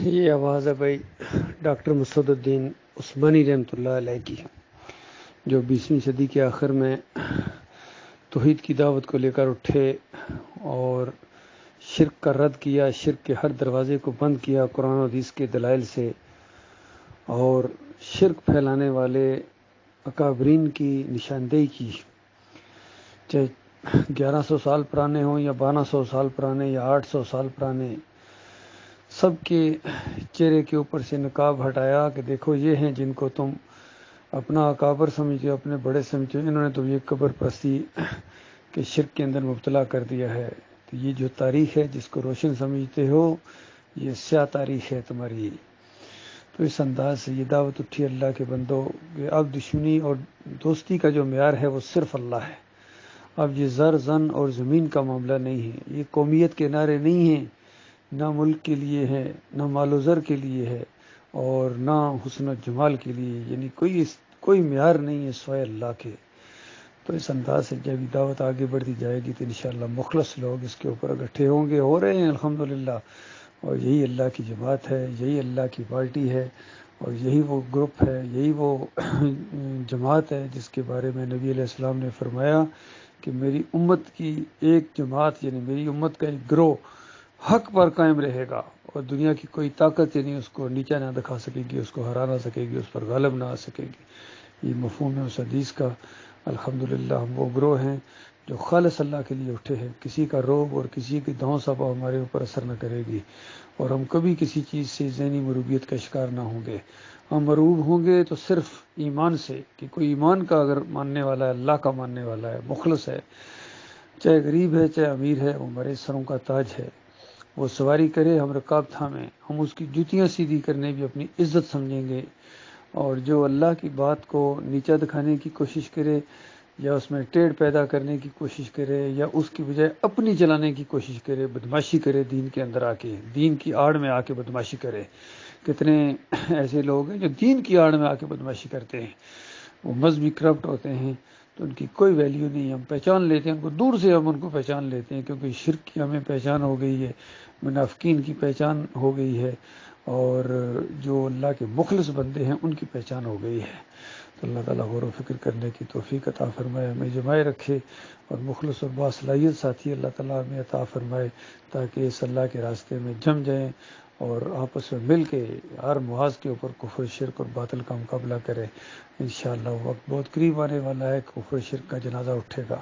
یہ آواز ہے بھائی ڈاکٹر مسعود الدین عثمانی رحمۃ اللہ علیہ کی، جو 20ویں صدی کے آخر میں توحید کی دعوت کو لے کر اٹھے اور شرک کا رد کیا، شرک کے ہر دروازے کو بند کیا قرآن و حدیث کے دلائل سے، اور شرک پھیلانے والے اکابرین کی نشاندہی کی، چاہے 1100 سال پرانے ہوں یا 1200 سال پرانے یا 800 سال پرانے، سب کے چہرے کے اوپر سے نقاب ہٹایا کہ دیکھو یہ ہیں جن کو تم اپنا اکابر سمجھتے ہو، اپنے بڑے سمجھتے ہو، انہوں نے تو یہ قبر پرستی کے شرک کے اندر مبتلا کر دیا ہے۔ تو یہ جو تاریخ ہے جس کو روشن سمجھتے ہو، یہ سیاہ تاریخ ہے تمہاری۔ تو اس انداز سے یہ دعوت اٹھی اللہ کے بندوں کہ اب دشمنی اور دوستی کا جو معیار ہے وہ صرف اللہ ہے۔ اب یہ زر زن اور زمین کا معاملہ نہیں ہے، یہ قومیت کے نعرے نہیں ہیں، نہ ملک کے لیے ہے، نہ مال و زر کے لیے ہے، اور نہ حسن و جمال کے لیے، یعنی کوئی معیار نہیں ہے سوائے اللہ کے۔ تو اس انداز سے جب دعوت آگے بڑھتی جائے گی تو انشاءاللہ مخلص لوگ اس کے اوپر اکٹھے ہوں گے، ہو رہے ہیں الحمدللہ، اور یہی اللہ کی جماعت ہے، یہی اللہ کی پارٹی ہے، اور یہی وہ گروپ ہے، یہی وہ جماعت ہے جس کے بارے میں نبی علیہ السلام نے فرمایا کہ میری امت کی ایک جماعت، یعنی میری امت کا ایک گروہ حق پر قائم رہے گا، اور دنیا کی کوئی طاقت یعنی اس کو نیچا نہ دکھا سکے گی، اس کو ہرا نہ سکے گی، اس پر غالب نہ آ سکے گی۔ یہ مفہوم ہے اس حدیث کا۔ الحمدللہ ہم وہ گروہ ہیں جو خالص اللہ کے لیے اٹھے ہیں، کسی کا روب اور کسی کی دھون سبا ہمارے اوپر اثر نہ کرے گی، اور ہم کبھی کسی چیز سے ذہنی مروبیت کا شکار نہ ہوں گے۔ ہم مروب ہوں گے تو صرف ایمان سے، کہ کوئی ایمان کا اگر ماننے والا ہے، اللہ کا ماننے والا ہے، مخلص ہے، چاہے غریب ہے چاہے امیر ہے، وہ ہمارے سروں کا تاج ہے، وہ سواری کرے ہم رکاب تھامیں، ہم اس کی جوتیاں سیدھی کرنے بھی اپنی عزت سمجھیں گے، اور جو اللہ کی بات کو نیچا دکھانے کی کوشش کرے یا اس میں ٹیڑھ پیدا کرنے کی کوشش کرے یا اس کی بجائے اپنی چلانے کی کوشش کرے، بدماشی کرے دین کے اندر آ کے، دین کی آڑ میں آ کے بدماشی کرے۔ کتنے ایسے لوگ ہیں جو دین کی آڑ میں آ کے بدماشی کرتے ہیں، وہ مذہبی کرپٹ ہوتے ہیں، تو ان کی کوئی ویلیو نہیں، ہم پہچان لیتے ہیں ان کو، دور سے ہم ان کو پہچان لیتے ہیں، کیونکہ شرک کی ہمیں پہچان ہو گئی ہے، منافقین کی پہچان ہو گئی ہے، اور جو اللہ کے مخلص بندے ہیں ان کی پہچان ہو گئی ہے۔ تو اللہ تعالیٰ غور و فکر کرنے کی توفیق عطا فرمائے، ہمیں جمائے رکھے، اور مخلص اور باصلاحیت ساتھی اللہ تعالیٰ ہمیں عطا فرمائے، تاکہ اس اللہ کے راستے میں جم جائیں اور آپس میں مل کے ہر محاذ کے اوپر کفر شرک اور باطل کا مقابلہ کریں۔ انشاءاللہ وقت بہت قریب آنے والا ہے، کفر شرک کا جنازہ اٹھے گا۔